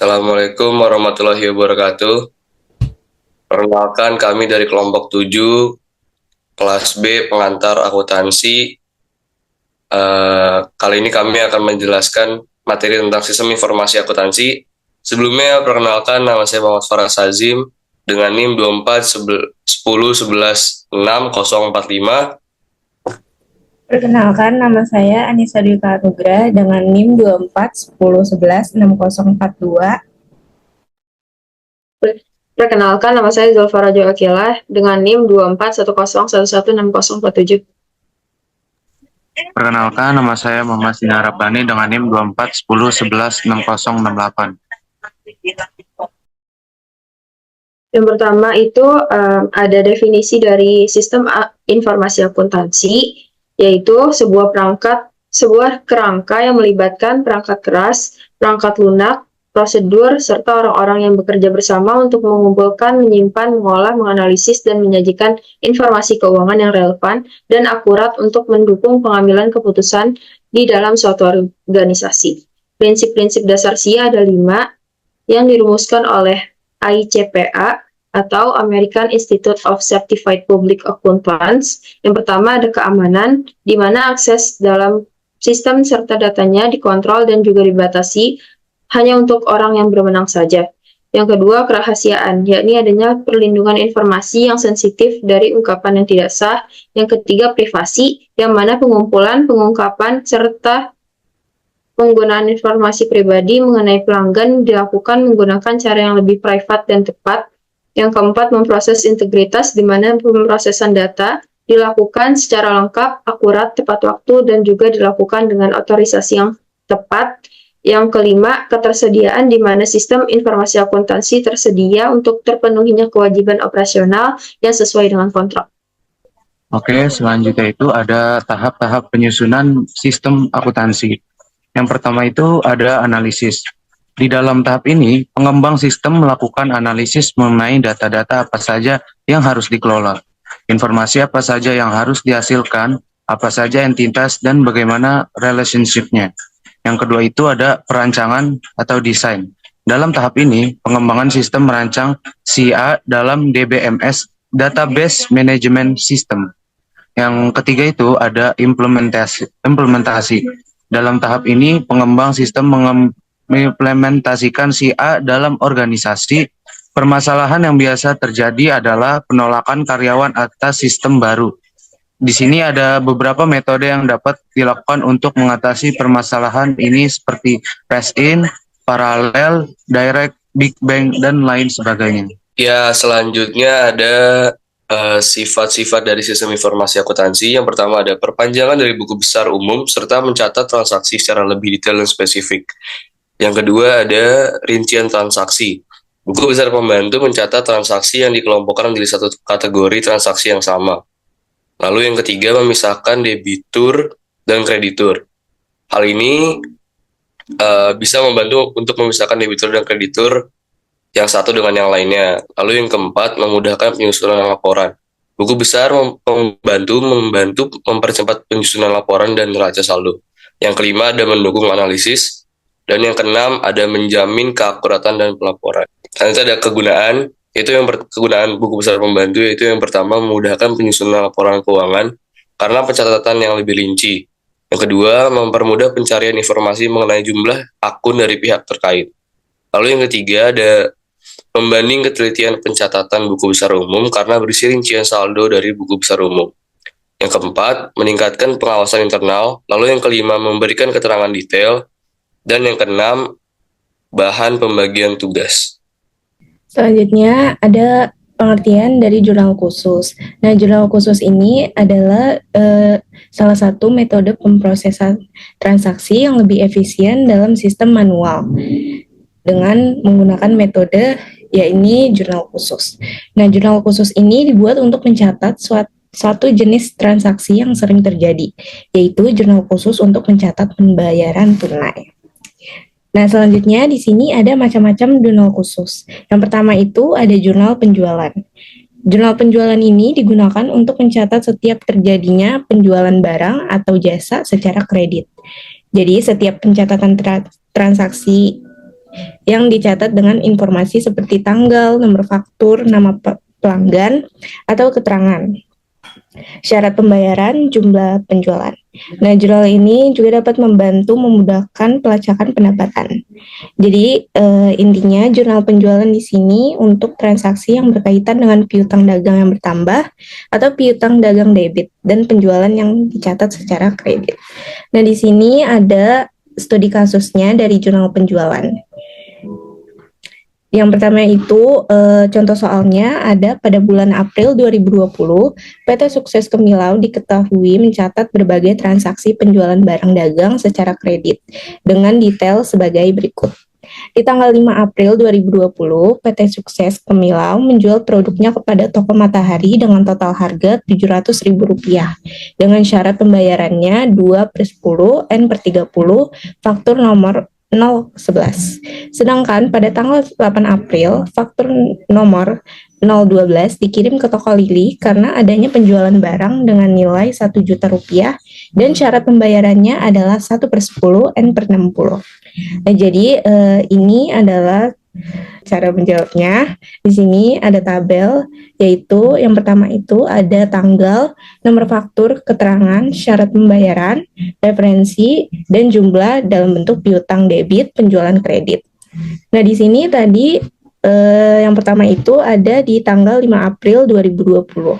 Assalamualaikum warahmatullahi wabarakatuh. Perkenalkan kami dari kelompok 7, kelas B, pengantar akuntansi. Kali ini kami akan menjelaskan materi tentang sistem informasi akuntansi. Sebelumnya, perkenalkan nama saya Muhammad Farah Sazim dengan NIM 24 10 11 6 045. Perkenalkan, nama saya Anissa Dwi Nugra dengan NIM 24 10 11 6042. Perkenalkan, nama saya Zulfa Rajo Akilah dengan NIM 24 10 11 6047. Perkenalkan, nama saya Muhammad Sinar Rabbani dengan NIM 24 10 11 6068. Yang pertama itu ada definisi dari sistem informasi akuntansi, yaitu sebuah kerangka yang melibatkan perangkat keras, perangkat lunak, prosedur, serta orang-orang yang bekerja bersama untuk mengumpulkan, menyimpan, mengolah, menganalisis, dan menyajikan informasi keuangan yang relevan dan akurat untuk mendukung pengambilan keputusan di dalam suatu organisasi. Prinsip-prinsip dasar SIA ada 5 yang dirumuskan oleh AICPA atau American Institute of Certified Public Accountants. Yang pertama ada keamanan, di mana akses dalam sistem serta datanya dikontrol dan juga dibatasi hanya untuk orang yang berwenang saja. Yang kedua, kerahasiaan, yakni adanya perlindungan informasi yang sensitif dari ungkapan yang tidak sah. Yang ketiga, privasi, yang mana pengumpulan, pengungkapan, serta penggunaan informasi pribadi mengenai pelanggan dilakukan menggunakan cara yang lebih privat dan tepat. Yang keempat, memproses integritas, di mana pemrosesan data dilakukan secara lengkap, akurat, tepat waktu, dan juga dilakukan dengan otorisasi yang tepat. Yang kelima, ketersediaan, di mana sistem informasi akuntansi tersedia untuk terpenuhinya kewajiban operasional yang sesuai dengan kontrak. Oke, selanjutnya itu ada tahap-tahap penyusunan sistem akuntansi. Yang pertama itu ada analisis. Di dalam tahap ini, pengembang sistem melakukan analisis mengenai data-data apa saja yang harus dikelola, informasi apa saja yang harus dihasilkan, apa saja entitas, dan bagaimana relationship-nya. Yang kedua itu ada perancangan atau desain. Dalam tahap ini, pengembangan sistem merancang SIA dalam DBMS, Database Management System. Yang ketiga itu ada implementasi. Dalam tahap ini, pengembang sistem mengimplementasikan SIA dalam organisasi. Permasalahan yang biasa terjadi adalah penolakan karyawan atas sistem baru. Di sini ada beberapa metode yang dapat dilakukan untuk mengatasi permasalahan ini seperti phase-in, paralel, direct, big bang, dan lain sebagainya. Ya, selanjutnya ada sifat-sifat dari sistem informasi akuntansi. Yang pertama ada perpanjangan dari buku besar umum serta mencatat transaksi secara lebih detail dan spesifik. Yang kedua ada rincian transaksi. Buku besar pembantu mencatat transaksi yang dikelompokkan menjadi satu kategori transaksi yang sama. Lalu yang ketiga memisahkan debitur dan kreditur. Hal ini bisa membantu untuk memisahkan debitur dan kreditur yang satu dengan yang lainnya. Lalu yang keempat, memudahkan penyusunan laporan. Buku besar membantu mempercepat penyusunan laporan dan neraca saldo. Yang kelima, ada mendukung analisis. Dan yang keenam, ada menjamin keakuratan dan pelaporan. Selanjutnya ada kegunaan, kegunaan buku besar pembantu, yaitu yang pertama, memudahkan penyusunan laporan keuangan karena pencatatan yang lebih rinci. Yang kedua, mempermudah pencarian informasi mengenai jumlah akun dari pihak terkait. Lalu yang ketiga, ada pembanding ketelitian pencatatan buku besar umum karena berisi rincian saldo dari buku besar umum. Yang keempat, meningkatkan pengawasan internal. Lalu yang kelima, memberikan keterangan detail. Dan yang keenam, bahan pembagian tugas. Selanjutnya ada pengertian dari jurnal khusus. Nah, jurnal khusus ini adalah salah satu metode pemrosesan transaksi yang lebih efisien dalam sistem manual dengan menggunakan metode yakni jurnal khusus. Nah, jurnal khusus ini dibuat untuk mencatat satu jenis transaksi yang sering terjadi, yaitu jurnal khusus untuk mencatat pembayaran tunai. Nah, selanjutnya di sini ada macam-macam jurnal khusus. Yang pertama itu ada jurnal penjualan. Jurnal penjualan ini digunakan untuk mencatat setiap terjadinya penjualan barang atau jasa secara kredit. Jadi, setiap pencatatan transaksi yang dicatat dengan informasi seperti tanggal, nomor faktur, nama pelanggan, atau keterangan syarat pembayaran, jumlah penjualan. Nah, jurnal ini juga dapat membantu memudahkan pelacakan pendapatan. Jadi, intinya jurnal penjualan di sini untuk transaksi yang berkaitan dengan piutang dagang yang bertambah atau piutang dagang debit dan penjualan yang dicatat secara kredit. Nah, di sini ada studi kasusnya dari jurnal penjualan. Yang pertama itu contoh soalnya ada pada bulan April 2020, PT Sukses Kemilau diketahui mencatat berbagai transaksi penjualan barang dagang secara kredit dengan detail sebagai berikut. Di tanggal 5 April 2020, PT Sukses Kemilau menjual produknya kepada toko Matahari dengan total harga Rp700.000 dengan syarat pembayarannya 2/10 N/30 faktur nomor 011. Sedangkan pada tanggal 8 April, faktur nomor 012 dikirim ke toko Lili karena adanya penjualan barang dengan nilai Rp1.000.000 dan syarat pembayarannya adalah 1/10 N/60. Nah, jadi ini adalah cara menjawabnya. Di sini ada tabel, yaitu yang pertama itu ada tanggal, nomor faktur, keterangan, syarat pembayaran, referensi, dan jumlah dalam bentuk piutang debit, penjualan kredit. Nah, di sini tadi yang pertama itu ada di tanggal 5 April 2020.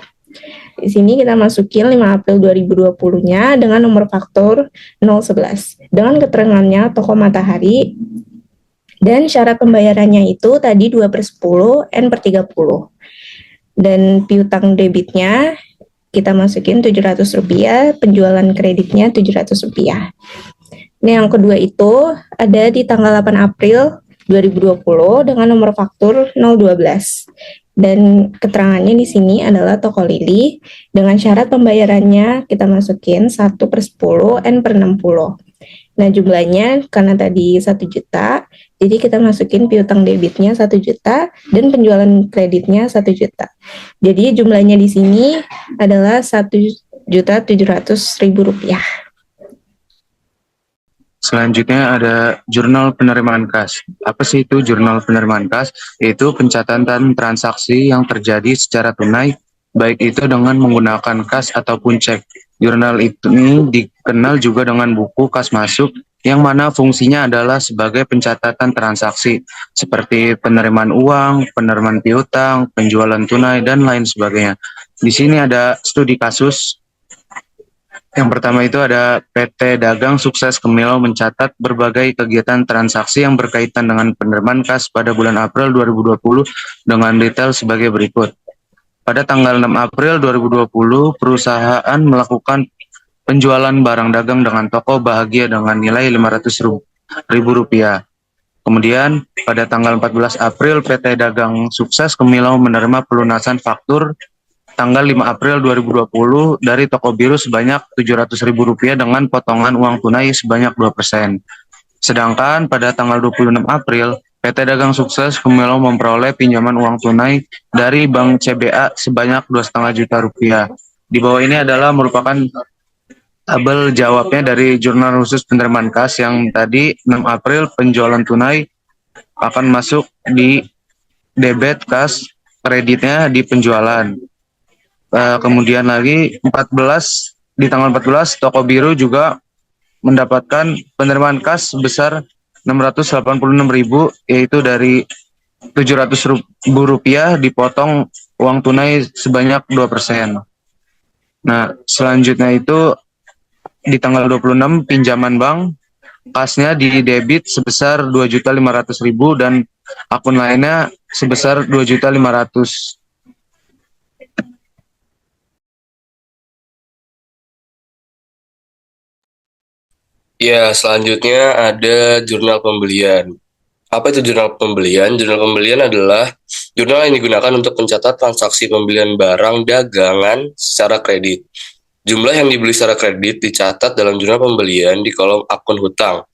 Di sini kita masukin 5 April 2020-nya dengan nomor faktur 011. Dengan keterangannya toko Matahari dan syarat pembayarannya itu tadi 2/10 N/30. Dan piutang debitnya kita masukin Rp700, penjualan kreditnya Rp700. Nah, yang kedua itu ada di tanggal 8 April 2020 dengan nomor faktur 012. Dan keterangannya di sini adalah toko Lili dengan syarat pembayarannya kita masukin 1/10 N/60. Nah, jumlahnya karena tadi 1 juta, jadi kita masukin piutang debitnya 1 juta dan penjualan kreditnya 1 juta. Jadi jumlahnya di sini adalah Rp1.700.000. Selanjutnya ada jurnal penerimaan kas. Apa sih itu jurnal penerimaan kas? Yaitu pencatatan transaksi yang terjadi secara tunai, baik itu dengan menggunakan kas ataupun cek. Jurnal ini dikenal juga dengan buku kas masuk, yang mana fungsinya adalah sebagai pencatatan transaksi, seperti penerimaan uang, penerimaan piutang, penjualan tunai, dan lain sebagainya. Di sini ada studi kasus. Yang pertama itu ada PT Dagang Sukses Kemilau mencatat berbagai kegiatan transaksi yang berkaitan dengan penerimaan kas pada bulan April 2020 dengan detail sebagai berikut. Pada tanggal 6 April 2020, perusahaan melakukan penjualan barang dagang dengan toko Bahagia dengan nilai Rp500.000. Kemudian pada tanggal 14 April, PT Dagang Sukses Kemilau menerima pelunasan faktur tanggal 5 April 2020 dari toko biru sebanyak Rp700.000 dengan potongan uang tunai sebanyak 2%. Sedangkan pada tanggal 26 April, PT Dagang Sukses Kemilau memperoleh pinjaman uang tunai dari Bank CBA sebanyak Rp2,5 juta. Di bawah ini adalah merupakan tabel jawabnya dari jurnal khusus penerimaan kas yang tadi 6 April penjualan tunai akan masuk di debit kas, kreditnya di penjualan. Kemudian lagi di tanggal 14 toko biru juga mendapatkan penerimaan kas sebesar Rp686.000, yaitu dari Rp700.000 dipotong uang tunai sebanyak 2%. Nah, selanjutnya itu di tanggal 26 pinjaman bank, kasnya di debit sebesar Rp2.500.000 dan akun lainnya sebesar Rp2.500.000. Ya, selanjutnya ada jurnal pembelian. Apa itu jurnal pembelian? Jurnal pembelian adalah jurnal yang digunakan untuk mencatat transaksi pembelian barang dagangan secara kredit. Jumlah yang dibeli secara kredit dicatat dalam jurnal pembelian di kolom akun hutang.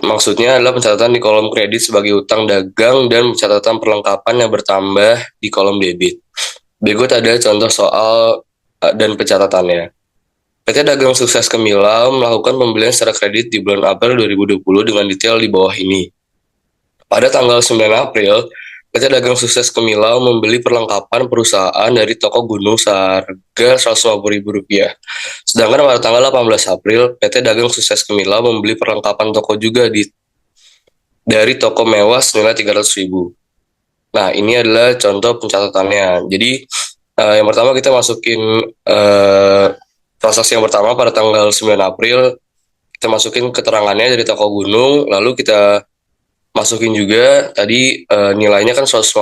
Maksudnya adalah pencatatan di kolom kredit sebagai hutang dagang dan pencatatan perlengkapan yang bertambah di kolom debit. Berikut ada contoh soal dan pencatatannya. PT Dagang Sukses Kemilau melakukan pembelian secara kredit di bulan April 2020 dengan detail di bawah ini. Pada tanggal 9 April, PT Dagang Sukses Kemilau membeli perlengkapan perusahaan dari toko Gunung seharga Rp150.000. Sedangkan pada tanggal 18 April, PT Dagang Sukses Kemilau membeli perlengkapan toko juga dari toko mewah senilai Rp300.000. Nah, ini adalah contoh pencatatannya. Jadi, yang pertama kita masukin transaksi yang pertama pada tanggal 9 April, kita masukin keterangannya dari toko Gunung, lalu kita masukin juga tadi nilainya kan 150.000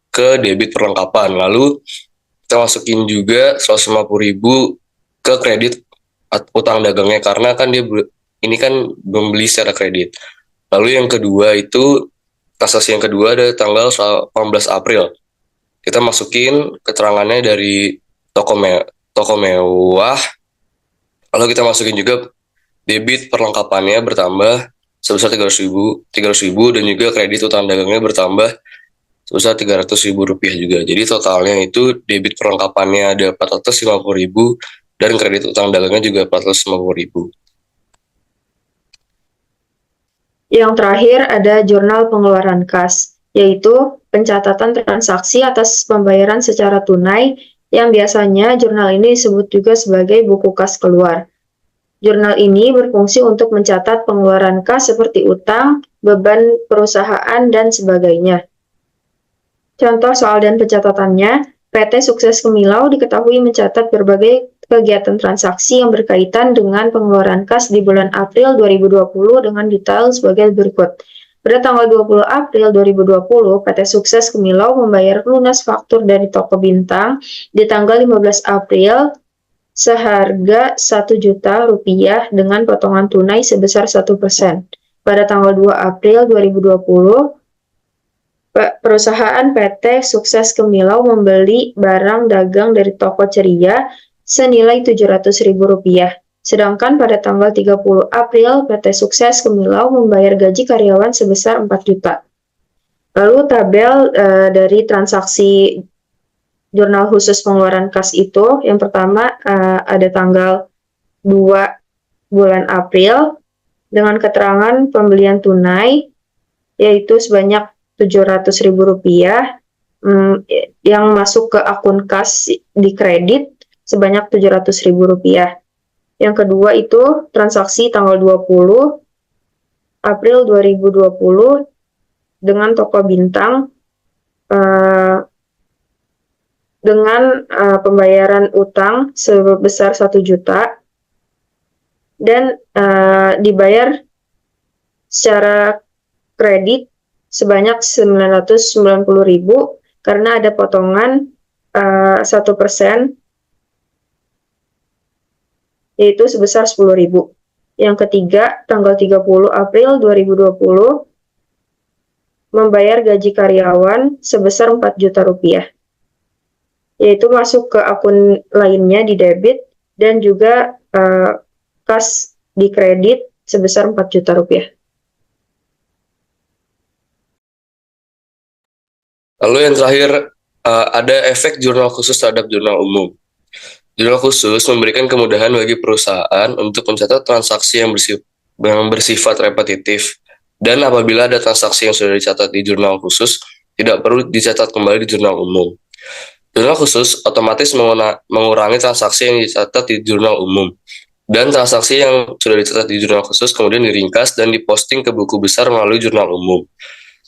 ke debit perlengkapan, lalu kita masukin juga 150.000 ke kredit utang dagangnya karena kan ini kan membeli secara kredit. Lalu yang kedua itu transaksi yang kedua ada tanggal 18 April. Kita masukin keterangannya dari toko mewah, lalu kita masukin juga debit perlengkapannya bertambah sebesar 300.000 dan juga kredit utang dagangnya bertambah sebesar Rp300.000 juga. Jadi totalnya itu debit perlengkapannya ada 450.000 dan kredit utang dagangnya juga 450.000. Yang terakhir ada jurnal pengeluaran kas, yaitu pencatatan transaksi atas pembayaran secara tunai yang biasanya jurnal ini disebut juga sebagai buku kas keluar. Jurnal ini berfungsi untuk mencatat pengeluaran kas seperti utang, beban perusahaan, dan sebagainya. Contoh soal dan pencatatannya, PT Sukses Kemilau diketahui mencatat berbagai kegiatan transaksi yang berkaitan dengan pengeluaran kas di bulan April 2020 dengan detail sebagai berikut. Pada tanggal 20 April 2020, PT Sukses Kemilau membayar lunas faktur dari toko bintang di tanggal 15 April seharga Rp1.000.000 dengan potongan tunai sebesar 1%. Pada tanggal 2 April 2020, perusahaan PT Sukses Kemilau membeli barang dagang dari toko Ceria senilai Rp700.000. Sedangkan pada tanggal 30 April, PT Sukses Kemilau membayar gaji karyawan sebesar 4 juta. Lalu tabel dari transaksi jurnal khusus pengeluaran kas itu, yang pertama ada tanggal 2 bulan April dengan keterangan pembelian tunai, yaitu sebanyak Rp700.000 yang masuk ke akun kas di kredit sebanyak Rp700.000. Yang kedua itu transaksi tanggal 20 April 2020 dengan toko bintang dengan pembayaran utang sebesar 1 juta dan dibayar secara kredit sebanyak 990.000 karena ada potongan 1%, yaitu sebesar 10.000. Yang ketiga, tanggal 30 April 2020 membayar gaji karyawan sebesar 4 juta rupiah, yaitu masuk ke akun lainnya di debit dan juga kas di kredit sebesar 4 juta rupiah. Lalu yang terakhir, ada efek jurnal khusus terhadap jurnal umum. Jurnal khusus memberikan kemudahan bagi perusahaan untuk mencatat transaksi yang bersifat repetitif, dan apabila ada transaksi yang sudah dicatat di jurnal khusus, tidak perlu dicatat kembali di jurnal umum. Jurnal khusus otomatis mengurangi transaksi yang dicatat di jurnal umum, dan transaksi yang sudah dicatat di jurnal khusus kemudian diringkas dan diposting ke buku besar melalui jurnal umum.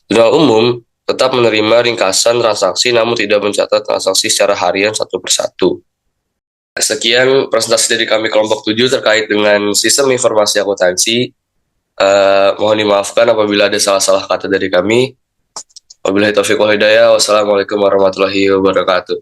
Jurnal umum tetap menerima ringkasan transaksi namun tidak mencatat transaksi secara harian satu persatu. Sekian presentasi dari kami kelompok 7 terkait dengan sistem informasi akuntansi. Mohon dimaafkan apabila ada salah-salah kata dari kami. Wabillahi taufiq wal hidayah. Wassalamualaikum warahmatullahi wabarakatuh.